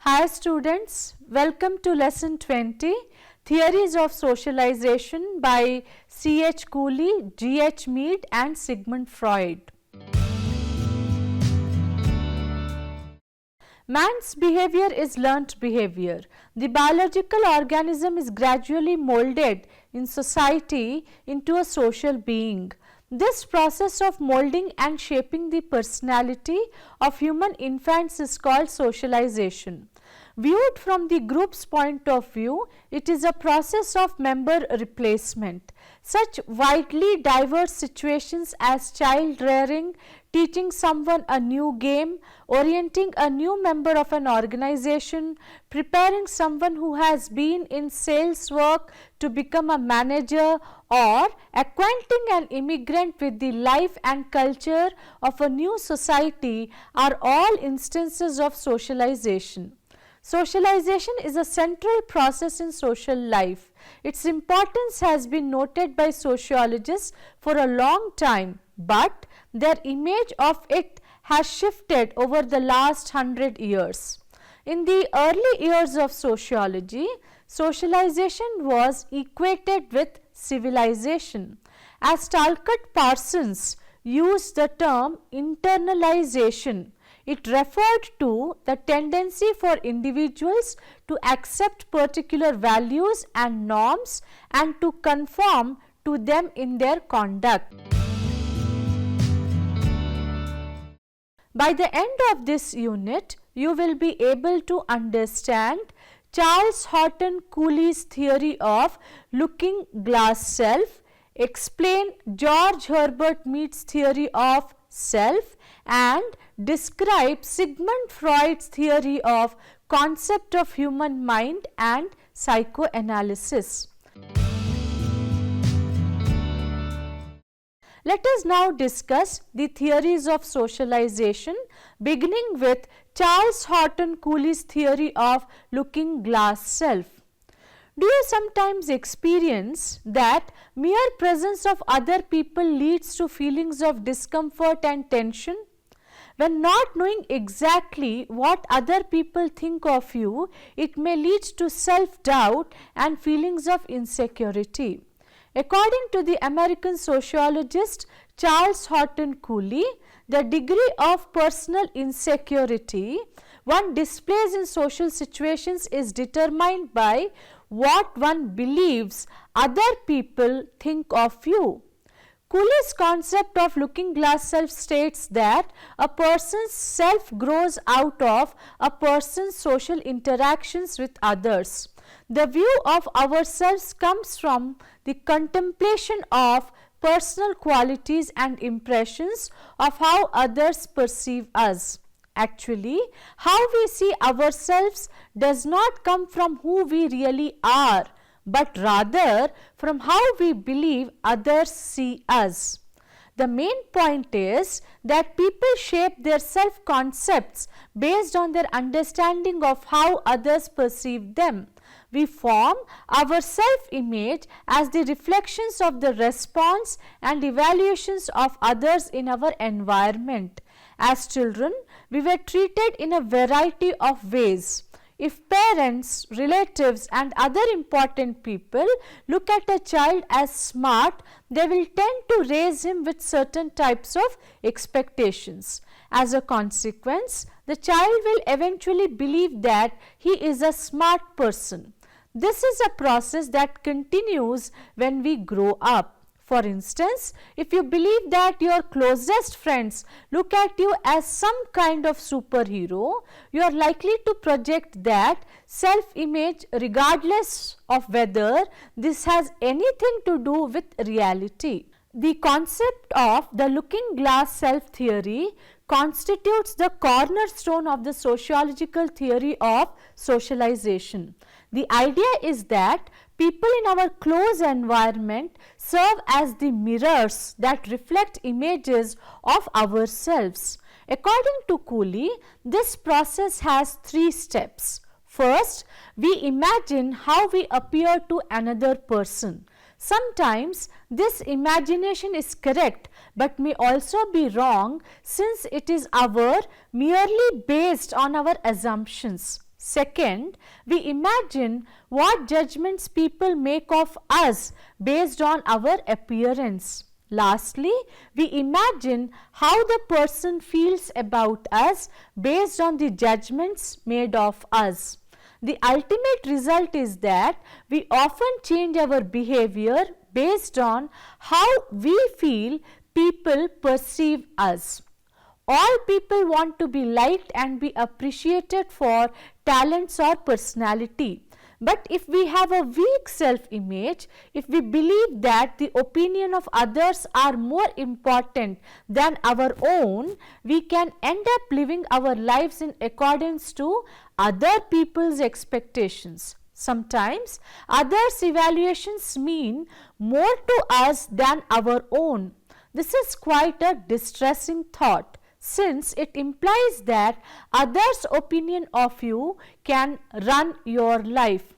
Hi students, welcome to lesson 20, Theories of Socialization by C.H. Cooley, G.H. Mead and Sigmund Freud. Man's behavior is learnt behavior. The biological organism is gradually molded in society into a social being. This process of molding and shaping the personality of human infants is called socialization. Viewed from the group's point of view, it is a process of member replacement. Such widely diverse situations as child rearing, teaching someone a new game, orienting a new member of an organization, preparing someone who has been in sales work to become a manager, or acquainting an immigrant with the life and culture of a new society are all instances of socialization. Socialization is a central process in social life. Its importance has been noted by sociologists for a long time, but their image of it has shifted over the last 100 years. In the early years of sociology, socialization was equated with civilization. As Talcott Parsons used the term internalization, it referred to the tendency for individuals to accept particular values and norms and to conform to them in their conduct. By the end of this unit, you will be able to understand Charles Horton Cooley's theory of looking glass self, explain George Herbert Mead's theory of self, and describe Sigmund Freud's theory of concept of human mind and psychoanalysis. Let us now discuss the theories of socialization, beginning with Charles Horton Cooley's theory of looking glass self. Do you sometimes experience that mere presence of other people leads to feelings of discomfort and tension? When not knowing exactly what other people think of you, it may lead to self-doubt and feelings of insecurity. According to the American sociologist Charles Horton Cooley, the degree of personal insecurity one displays in social situations is determined by what one believes other people think of you. Cooley's concept of looking glass self states that a person's self grows out of a person's social interactions with others. The view of ourselves comes from the contemplation of personal qualities and impressions of how others perceive us. Actually, how we see ourselves does not come from who we really are, but rather from how we believe others see us. The main point is that people shape their self-concepts based on their understanding of how others perceive them. We form our self-image as the reflections of the response and evaluations of others in our environment. As children, we were treated in a variety of ways. If parents, relatives and other important people look at a child as smart, they will tend to raise him with certain types of expectations. As a consequence, the child will eventually believe that he is a smart person. This is a process that continues when we grow up. For instance, if you believe that your closest friends look at you as some kind of superhero, you are likely to project that self-image regardless of whether this has anything to do with reality. The concept of the looking glass self theory constitutes the cornerstone of the sociological theory of socialization. The idea is that people in our close environment serve as the mirrors that reflect images of ourselves. According to Cooley, this process has 3 steps. First, we imagine how we appear to another person. Sometimes this imagination is correct but may also be wrong since it is merely based on our assumptions. Second, we imagine what judgments people make of us based on our appearance. Lastly, we imagine how the person feels about us based on the judgments made of us. The ultimate result is that we often change our behavior based on how we feel people perceive us. All people want to be liked and be appreciated for talents or personality. But if we have a weak self-image, if we believe that the opinion of others are more important than our own, we can end up living our lives in accordance to other people's expectations. Sometimes others' evaluations mean more to us than our own. This is quite a distressing thought, since it implies that others' opinion of you can run your life.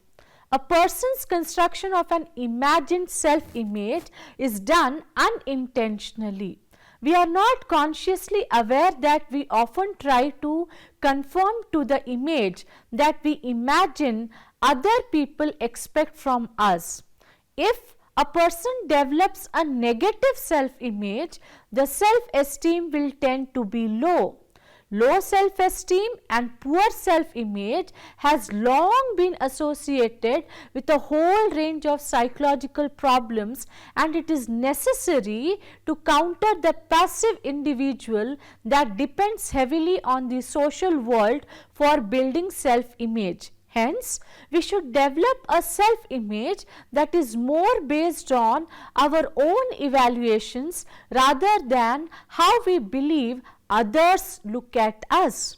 A person's construction of an imagined self-image is done unintentionally. We are not consciously aware that we often try to conform to the image that we imagine other people expect from us. If a person develops a negative self-image, the self-esteem will tend to be low. Low self-esteem and poor self-image has long been associated with a whole range of psychological problems, and it is necessary to counter the passive individual that depends heavily on the social world for building self-image. Hence, we should develop a self-image that is more based on our own evaluations rather than how we believe others look at us.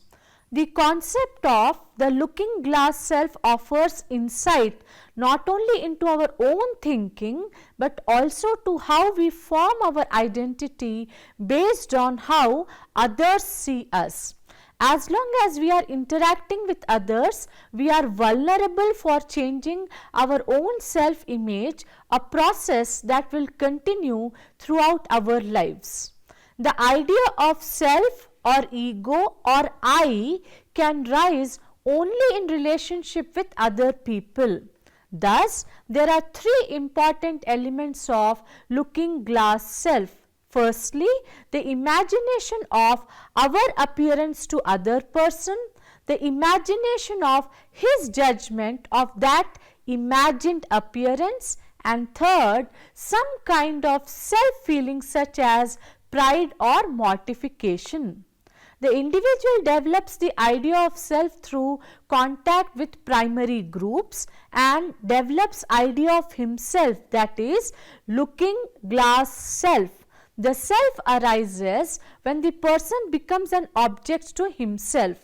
The concept of the looking glass self offers insight not only into our own thinking but also to how we form our identity based on how others see us. As long as we are interacting with others, we are vulnerable for changing our own self-image, a process that will continue throughout our lives. The idea of self or ego or I can rise only in relationship with other people. Thus, there are three important elements of looking glass self. Firstly, the imagination of our appearance to other person, the imagination of his judgment of that imagined appearance, and third, some kind of self-feeling such as pride or mortification. The individual develops the idea of self through contact with primary groups and develops idea of himself, that is, looking glass self. The self arises when the person becomes an object to himself.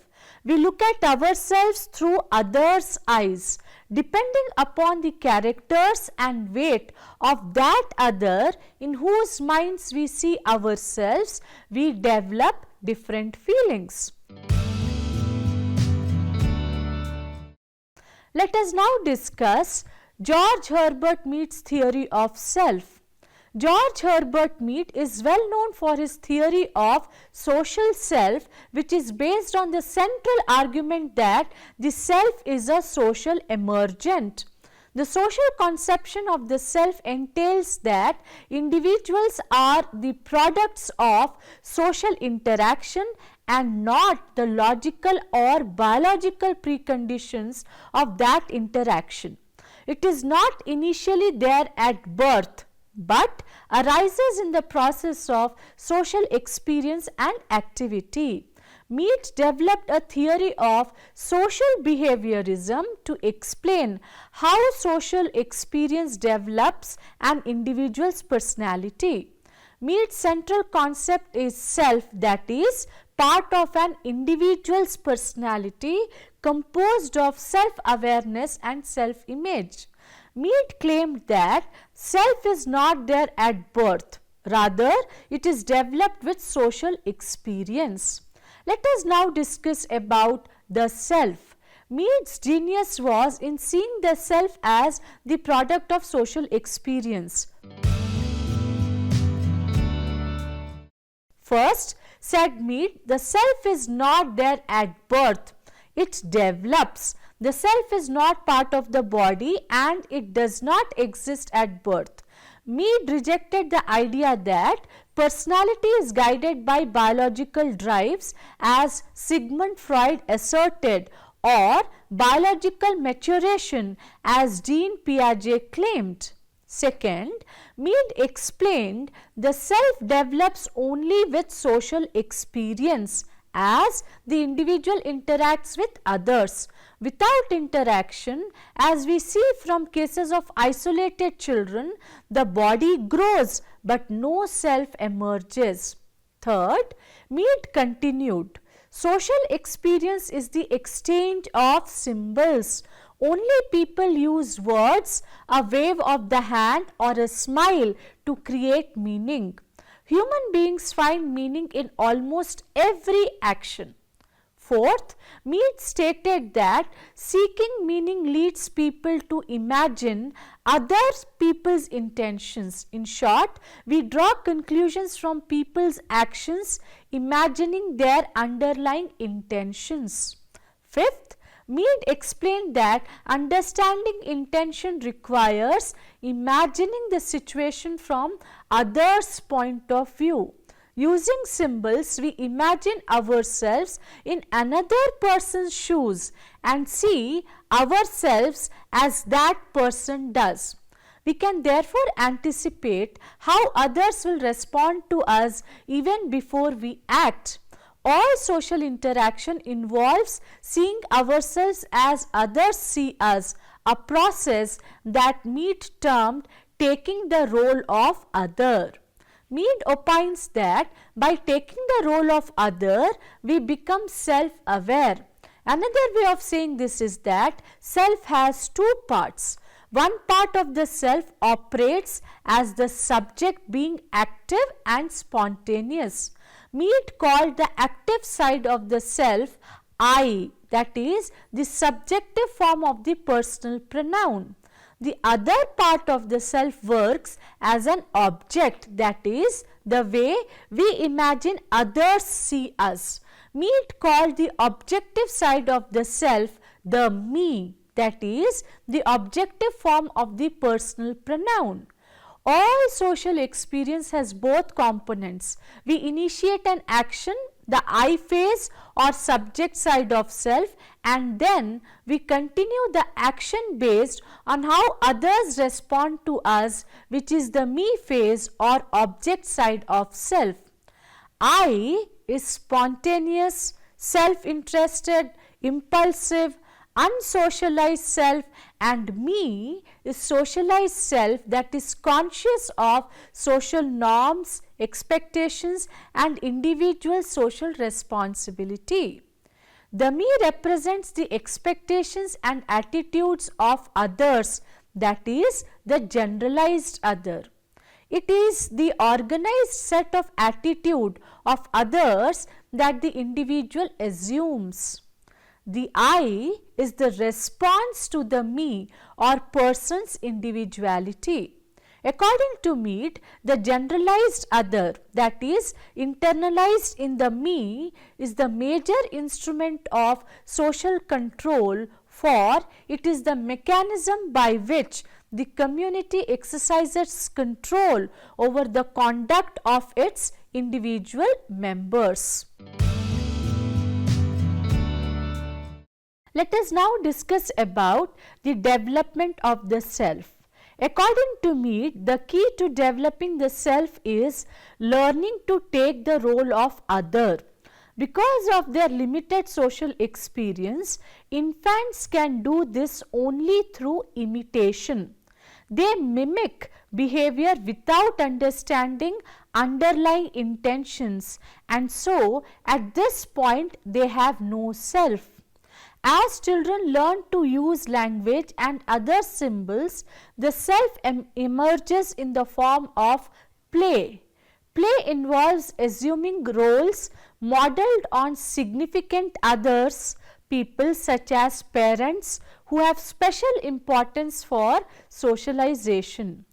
We look at ourselves through others' eyes. Depending upon the characters and weight of that other in whose minds we see ourselves, we develop different feelings. Let us now discuss George Herbert Mead's theory of self. George Herbert Mead is well known for his theory of social self, which is based on the central argument that the self is a social emergent. The social conception of the self entails that individuals are the products of social interaction and not the logical or biological preconditions of that interaction. It is not initially there at birth, but arises in the process of social experience and activity. Mead developed a theory of social behaviorism to explain how social experience develops an individual's personality. Mead's central concept is self, that is, part of an individual's personality composed of self-awareness and self-image. Mead claimed that self is not there at birth, rather it is developed with social experience. Let us now discuss about the self. Mead's genius was in seeing the self as the product of social experience. First, said Mead, the self is not there at birth. it develops. The self is not part of the body and it does not exist at birth. Mead rejected the idea that personality is guided by biological drives, as Sigmund Freud asserted, or biological maturation, as Jean Piaget claimed. Second, Mead explained the self develops only with social experience, as the individual interacts with others. Without interaction, as we see from cases of isolated children, the body grows but no self emerges. Third, Mead continued, social experience is the exchange of symbols. Only people use words, a wave of the hand or a smile to create meaning. Human beings find meaning in almost every action. Fourth, Mead stated that seeking meaning leads people to imagine other people's intentions. In short, we draw conclusions from people's actions, imagining their underlying intentions. Fifth, Mead explained that understanding intention requires imagining the situation from others' point of view. Using symbols, we imagine ourselves in another person's shoes and see ourselves as that person does. We can therefore anticipate how others will respond to us even before we act. All social interaction involves seeing ourselves as others see us, a process that Mead termed taking the role of other. Mead opines that by taking the role of other, we become self-aware. Another way of saying this is that self has two parts. One part of the self operates as the subject being active and spontaneous. Mead called the active side of the self I, that is the subjective form of the personal pronoun. The other part of the self works as an object, that is the way we imagine others see us. Mead called the objective side of the self the me, that is the objective form of the personal pronoun. All social experience has both components. We initiate an action, the I phase or subject side of self, and then we continue the action based on how others respond to us, which is the me phase or object side of self. I is spontaneous, self-interested, impulsive, unsocialized self, and me is socialized self that is conscious of social norms, expectations and individual social responsibility. The me represents the expectations and attitudes of others, that is the generalized other. It is the organized set of attitude of others that the individual assumes. The I is the response to the me or person's individuality. According to Mead, the generalized other, that is internalized in the me, is the major instrument of social control, for it is the mechanism by which the community exercises control over the conduct of its individual members. Let us now discuss about the development of the self. According to Mead, the key to developing the self is learning to take the role of other. Because of their limited social experience, infants can do this only through imitation. They mimic behavior without understanding underlying intentions, and so at this point they have no self. As children learn to use language and other symbols, the self emerges in the form of play. Play involves assuming roles modeled on significant others, people such as parents who have special importance for socialization.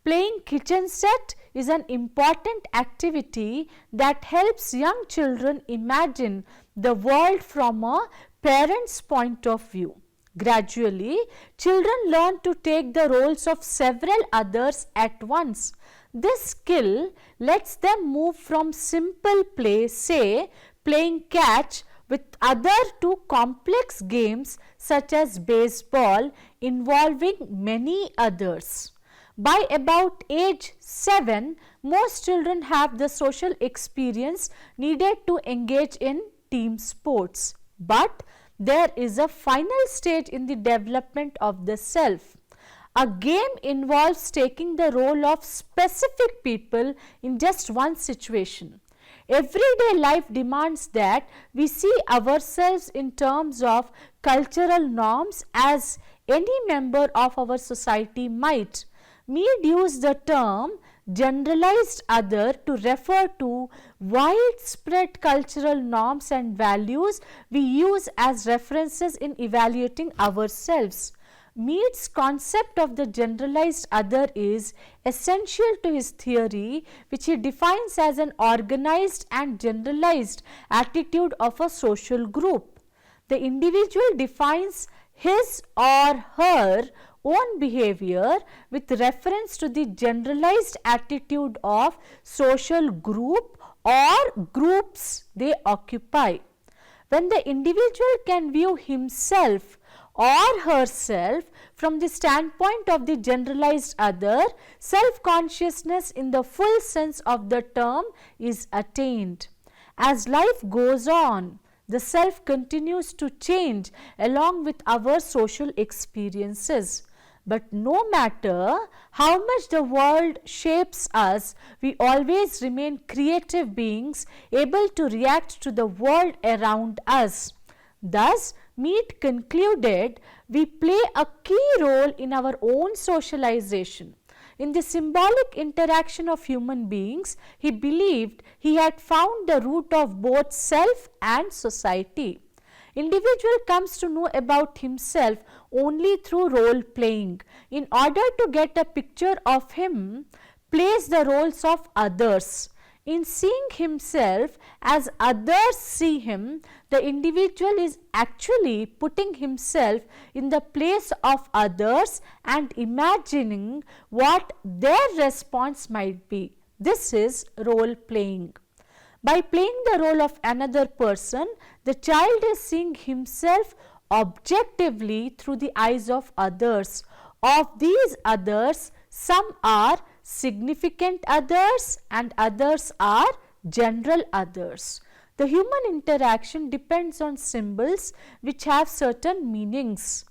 Playing kitchen set is an important activity that helps young children imagine the world from a parents' point of view. Gradually, children learn to take the roles of several others at once. This skill lets them move from simple play, say playing catch, with other to complex games such as baseball involving many others. By about age 7, most children have the social experience needed to engage in team sports. But there is a final stage in the development of the self. A game involves taking the role of specific people in just one situation. Everyday life demands that we see ourselves in terms of cultural norms as any member of our society might. Mead used the term generalized other to refer to widespread cultural norms and values we use as references in evaluating ourselves. Mead's concept of the generalized other is essential to his theory, which he defines as an organized and generalized attitude of a social group. The individual defines his or her own behavior with reference to the generalized attitude of social group or groups they occupy. When the individual can view himself or herself from the standpoint of the generalized other, self-consciousness in the full sense of the term is attained. As life goes on, the self continues to change along with our social experiences. But no matter how much the world shapes us, we always remain creative beings able to react to the world around us. Thus, Mead concluded, we play a key role in our own socialization. In the symbolic interaction of human beings, he believed he had found the root of both self and society. Individual comes to know about himself only through role playing. In order to get a picture of him, plays the roles of others. In seeing himself as others see him, the individual is actually putting himself in the place of others and imagining what their response might be. This is role playing. By playing the role of another person, the child is seeing himself objectively through the eyes of others. Of these others, some are significant others and others are general others. The human interaction depends on symbols which have certain meanings.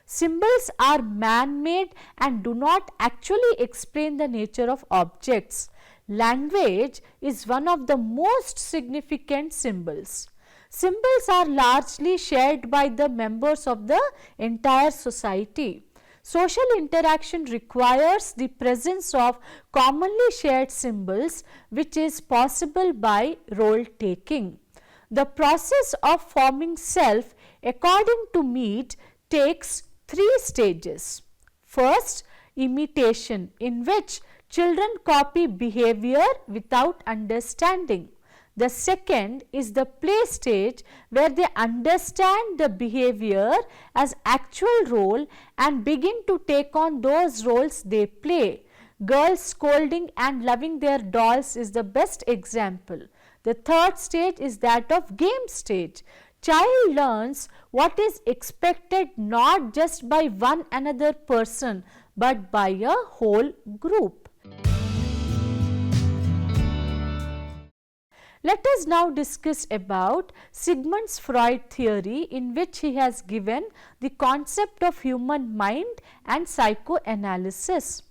Symbols are man-made and do not actually explain the nature of objects. Language is one of the most significant symbols. Symbols are largely shared by the members of the entire society. Social interaction requires the presence of commonly shared symbols, which is possible by role taking. The process of forming self, according to Mead, takes 3 stages. First, imitation, in which children copy behavior without understanding. The second is the play stage, where they understand the behavior as actual role and begin to take on those roles they play. Girls scolding and loving their dolls is the best example. The third stage is that of game stage. Child learns what is expected not just by one another person but by a whole group. Let us now discuss about Sigmund's Freud theory, in which he has given the concept of human mind and psychoanalysis.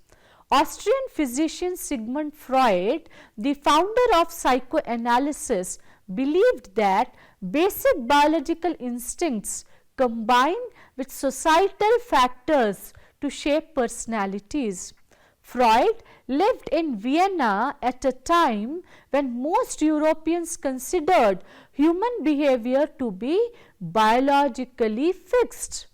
Austrian physician Sigmund Freud, the founder of psychoanalysis, believed that basic biological instincts combine with societal factors to shape personalities. Freud lived in Vienna at a time when most Europeans considered human behavior to be biologically fixed.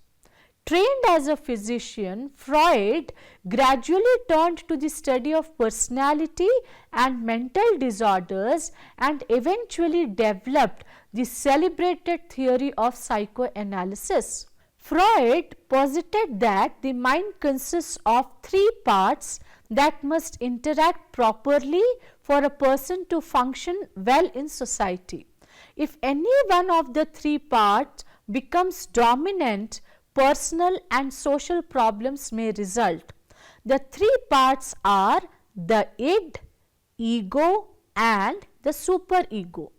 Trained as a physician, Freud gradually turned to the study of personality and mental disorders and eventually developed the celebrated theory of psychoanalysis. Freud posited that the mind consists of three parts that must interact properly for a person to function well in society. If any one of the three parts becomes dominant, personal and social problems may result. The three parts are the id, ego and the superego.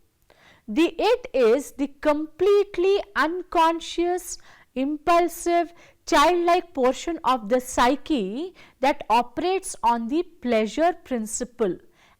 The id is the completely unconscious, impulsive, childlike portion of the psyche that operates on the pleasure principle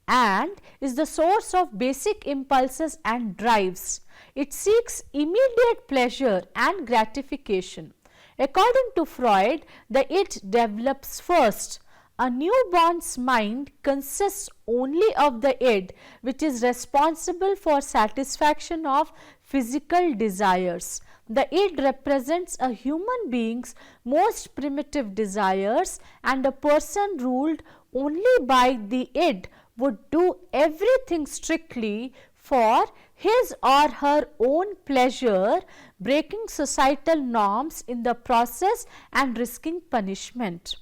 and is the source of basic impulses and drives. It seeks immediate pleasure and gratification. According to Freud, the id develops first. A newborn's mind consists only of the id, which is responsible for satisfaction of physical desires. The id represents a human being's most primitive desires, and a person ruled only by the id would do everything strictly for his or her own pleasure, breaking societal norms in the process and risking punishment.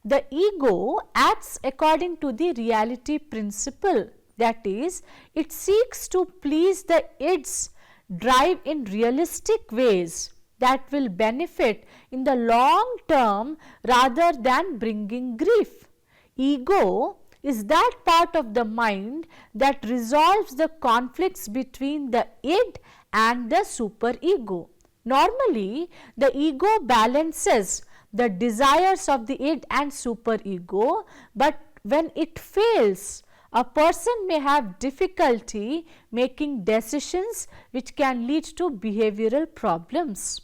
The ego acts according to the reality principle, that is, it seeks to please the id's drive in realistic ways that will benefit in the long term rather than bringing grief. Ego is that part of the mind that resolves the conflicts between the id and the superego. Normally, the ego balances the desires of the id and superego, but when it fails, a person may have difficulty making decisions which can lead to behavioral problems.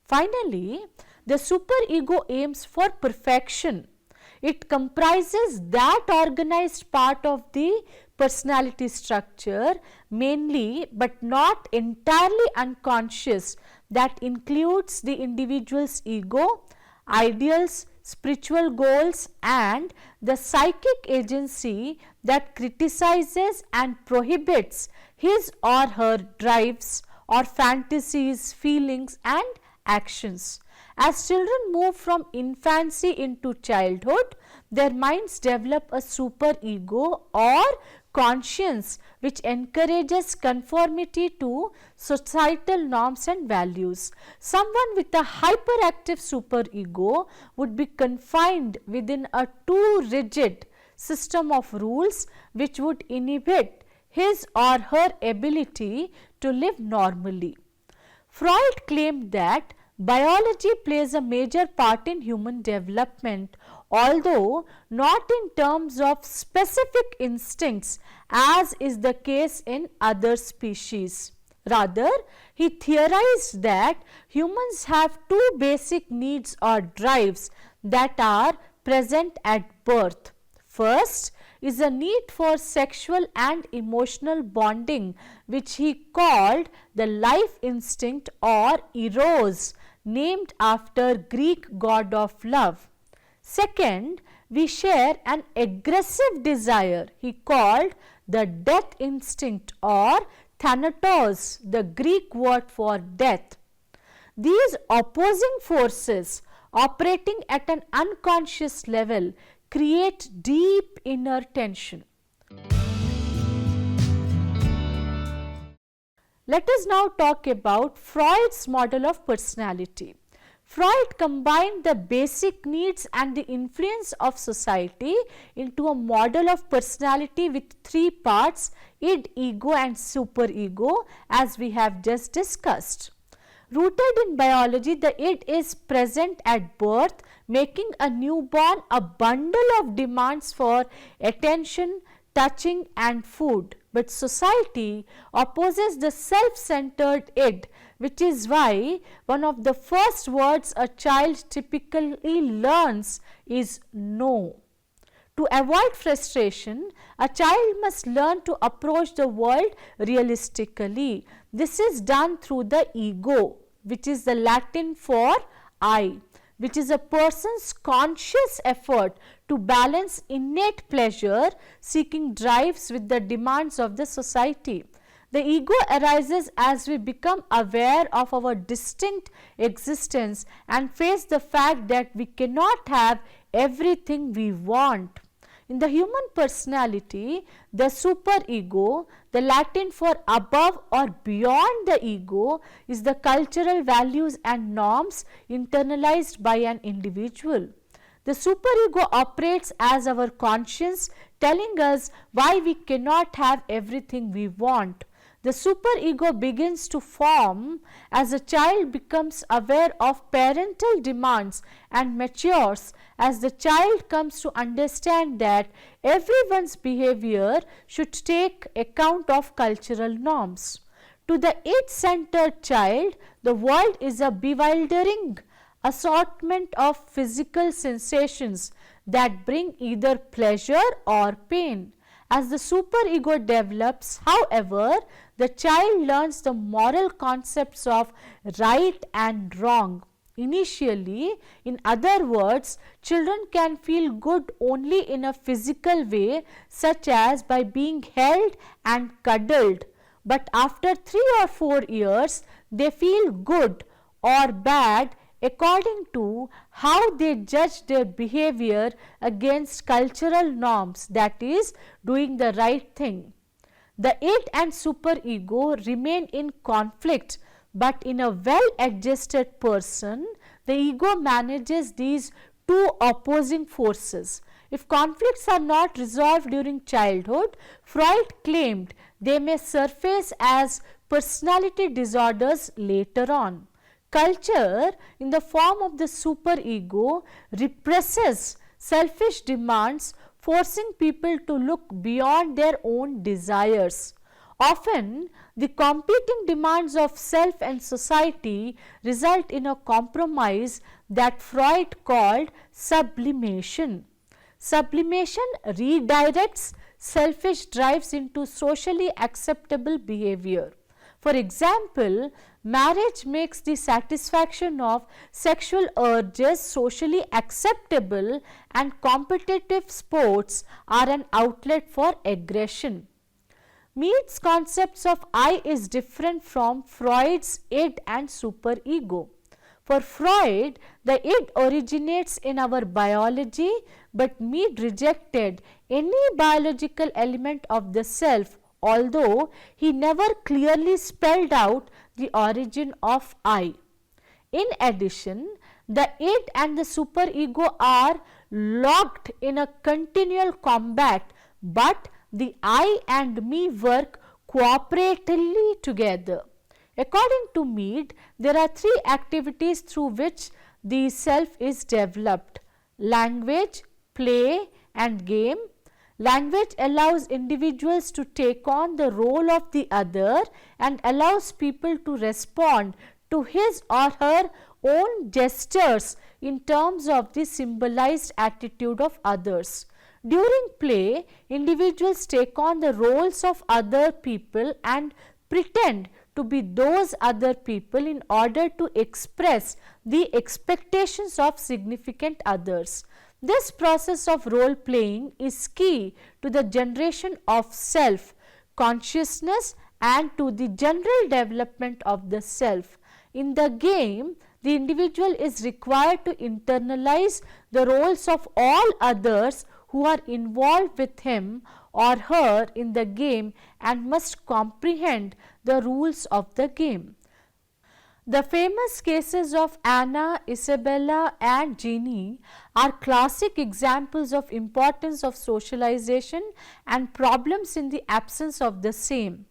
Finally, the superego aims for perfection. It comprises that organized part of the personality structure, mainly but not entirely unconscious, that includes the individual's ego, ideals, spiritual goals and the psychic agency that criticizes and prohibits his or her drives or fantasies, feelings and actions. As children move from infancy into childhood, their minds develop a superego or conscience which encourages conformity to societal norms and values. Someone with a hyperactive superego would be confined within a too rigid system of rules which would inhibit his or her ability to live normally. Freud claimed that biology plays a major part in human development, although not in terms of specific instincts as is the case in other species. Rather, he theorized that humans have two basic needs or drives that are present at birth. First is a need for sexual and emotional bonding, which he called the life instinct or eros, named after Greek god of love. Second, we share an aggressive desire he called the death instinct or thanatos, the Greek word for death. These opposing forces operating at an unconscious level create deep inner tension. Let us now talk about Freud's model of personality. Freud combined the basic needs and the influence of society into a model of personality with three parts: id, ego and superego, as we have just discussed. Rooted in biology, the id is present at birth, making a newborn a bundle of demands for attention, touching and food. But society opposes the self-centered id, which is why one of the first words a child typically learns is no. To avoid frustration, a child must learn to approach the world realistically. This is done through the ego, which is the Latin for I. which is a person's conscious effort to balance innate pleasure seeking drives with the demands of the society. The ego arises as we become aware of our distinct existence and face the fact that we cannot have everything we want. In the human personality, the superego, the Latin for above or beyond the ego, is the cultural values and norms internalized by an individual. The superego operates as our conscience, telling us why we cannot have everything we want. The superego begins to form as a child becomes aware of parental demands and matures as the child comes to understand that everyone's behavior should take account of cultural norms. To the id-centered child, the world is a bewildering assortment of physical sensations that bring either pleasure or pain. As the superego develops, however, the child learns the moral concepts of right and wrong. Initially, in other words, children can feel good only in a physical way, such as by being held and cuddled. But after 3 or 4 years, they feel good or bad according to how they judge their behavior against cultural norms, that is, doing the right thing. The id and superego remain in conflict, but in a well adjusted person, the ego manages these two opposing forces. If conflicts are not resolved during childhood, Freud claimed they may surface as personality disorders later on. Culture, in the form of the superego, represses selfish demands, forcing people to look beyond their own desires. Often, the competing demands of self and society result in a compromise that Freud called sublimation. Sublimation redirects selfish drives into socially acceptable behavior. For example, marriage makes the satisfaction of sexual urges socially acceptable, and competitive sports are an outlet for aggression. Mead's concepts of I is different from Freud's id and superego. For Freud, the id originates in our biology, but Mead rejected any biological element of the self, although he never clearly spelled out the origin of I. In addition, the id and the superego are locked in a continual combat, but the I and me work cooperatively together. According to Mead, there are 3 activities through which the self is developed: language, play and game. Language allows individuals to take on the role of the other and allows people to respond to his or her own gestures in terms of the symbolized attitude of others. During play, individuals take on the roles of other people and pretend to be those other people in order to express the expectations of significant others. This process of role playing is key to the generation of self consciousness and to the general development of the self. In the game, the individual is required to internalize the roles of all others who are involved with him or her in the game and must comprehend the rules of the game. The famous cases of Anna, Isabella and Jeannie are classic examples of importance of socialization and problems in the absence of the same.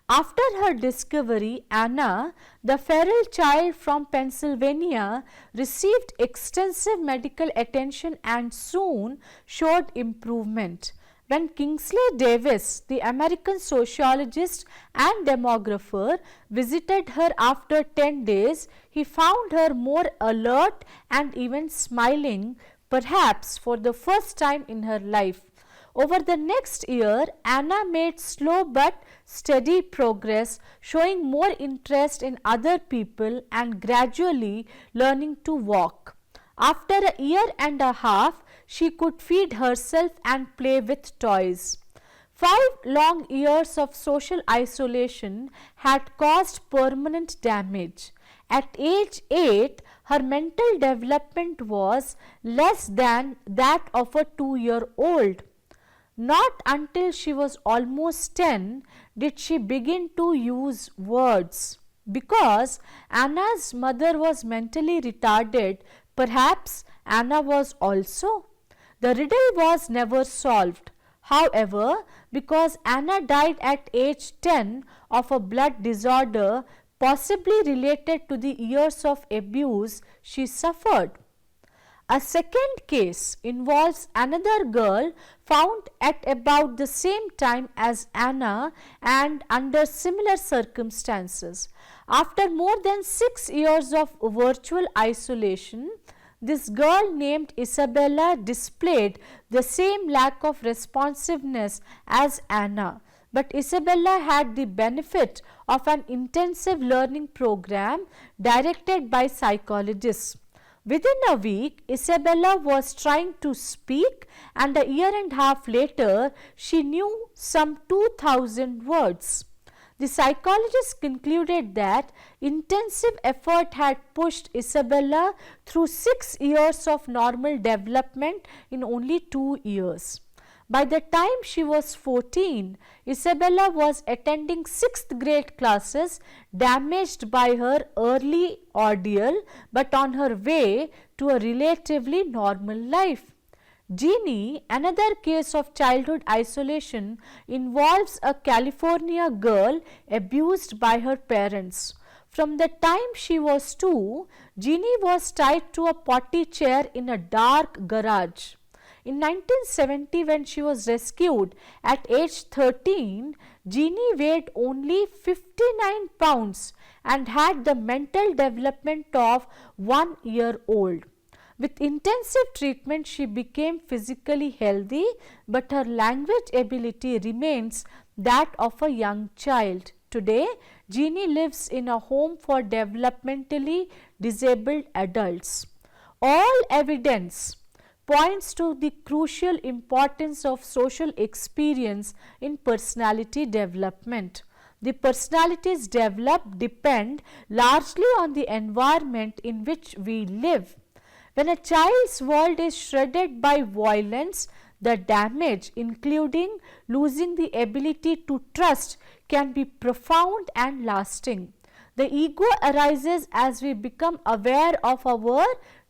After her discovery, Anna, the feral child from Pennsylvania, received extensive medical attention and soon showed improvement. When Kingsley Devis, the American sociologist and demographer, visited her after 10 days, he found her more alert and even smiling, perhaps for the first time in her life. Over the next year, Anna made slow but steady progress, showing more interest in other people and gradually learning to walk. After a year and a half, she could feed herself and play with toys. 5 long years of social isolation had caused permanent damage. At age 8, her mental development was less than that of a 2-year-old. Not until she was almost 10 did she begin to use words. Because Anna's mother was mentally retarded, perhaps Anna was also. The riddle was never solved. However, because Anna died at age 10 of a blood disorder possibly related to the years of abuse she suffered. A second case involves another girl found at about the same time as Anna and under similar circumstances. After more than 6 years of virtual isolation, this girl named Isabella displayed the same lack of responsiveness as Anna, but Isabella had the benefit of an intensive learning program directed by psychologists. Within a week, Isabella was trying to speak, and a year and a half later, she knew some 2000 words. The psychologists concluded that intensive effort had pushed Isabella through 6 years of normal development in only 2 years. By the time she was 14, Isabella was attending 6th grade classes, damaged by her early ordeal but on her way to a relatively normal life. Jeannie, another case of childhood isolation, involves a California girl abused by her parents. From the time she was 2, Jeannie was tied to a potty chair in a dark garage. In 1970, when she was rescued at age 13, Jeannie weighed only 59 pounds and had the mental development of 1 year old. With intensive treatment, she became physically healthy, but her language ability remains that of a young child. Today, Jeannie lives in a home for developmentally disabled adults. All evidence points to the crucial importance of social experience in personality development. The personalities developed depend largely on the environment in which we live. When a child's world is shredded by violence, the damage, including losing the ability to trust, can be profound and lasting. The ego arises as we become aware of our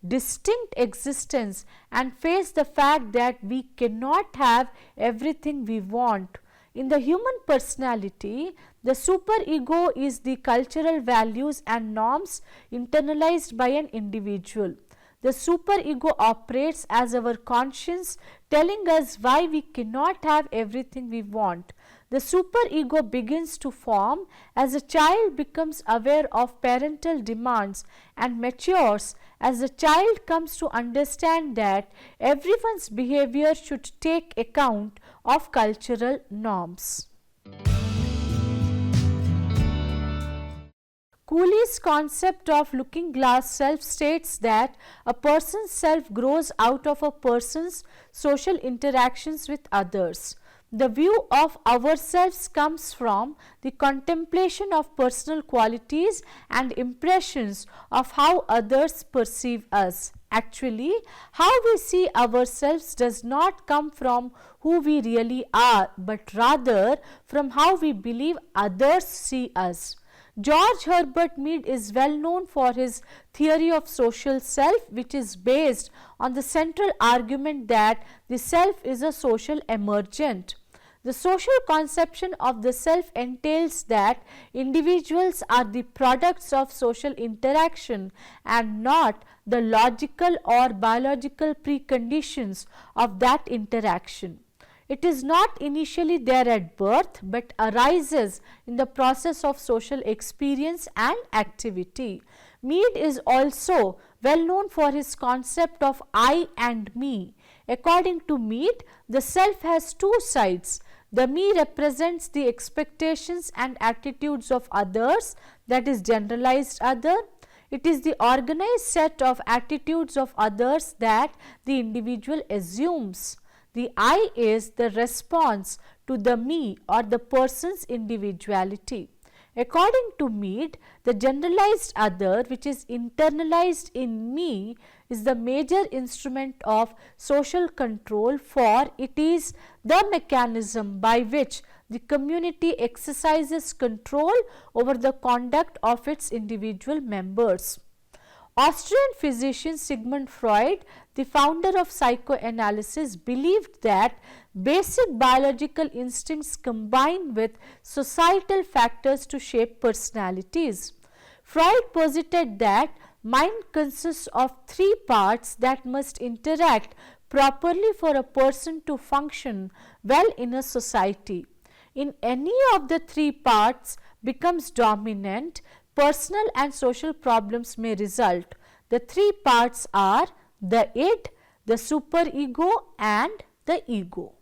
distinct existence and face the fact that we cannot have everything we want. In the human personality, the superego is the cultural values and norms internalized by an individual. The superego operates as our conscience, telling us why we cannot have everything we want. The superego begins to form as a child becomes aware of parental demands and matures as the child comes to understand that everyone's behavior should take account of cultural norms. Cooley's concept of looking glass self states that a person's self grows out of a person's social interactions with others. The view of ourselves comes from the contemplation of personal qualities and impressions of how others perceive us. Actually, how we see ourselves does not come from who we really are, but rather from how we believe others see us. George Herbert Mead is well known for his theory of social self, which is based on the central argument that the self is a social emergent. The social conception of the self entails that individuals are the products of social interaction and not the logical or biological preconditions of that interaction. It is not initially there at birth, but arises in the process of social experience and activity. Mead is also well known for his concept of I and me. According to Mead, the self has two sides. The me represents the expectations and attitudes of others, that is generalized other. It is the organized set of attitudes of others that the individual assumes. The I is the response to the me or the person's individuality. According to Mead, the generalized other, which is internalized in me, is the major instrument of social control, for it is the mechanism by which the community exercises control over the conduct of its individual members. Austrian physician Sigmund Freud, the founder of psychoanalysis, believed that basic biological instincts combine with societal factors to shape personalities. Freud posited that mind consists of three parts that must interact properly for a person to function well in a society. In any of the three parts becomes dominant, personal and social problems may result. The three parts are the id, the superego and the ego.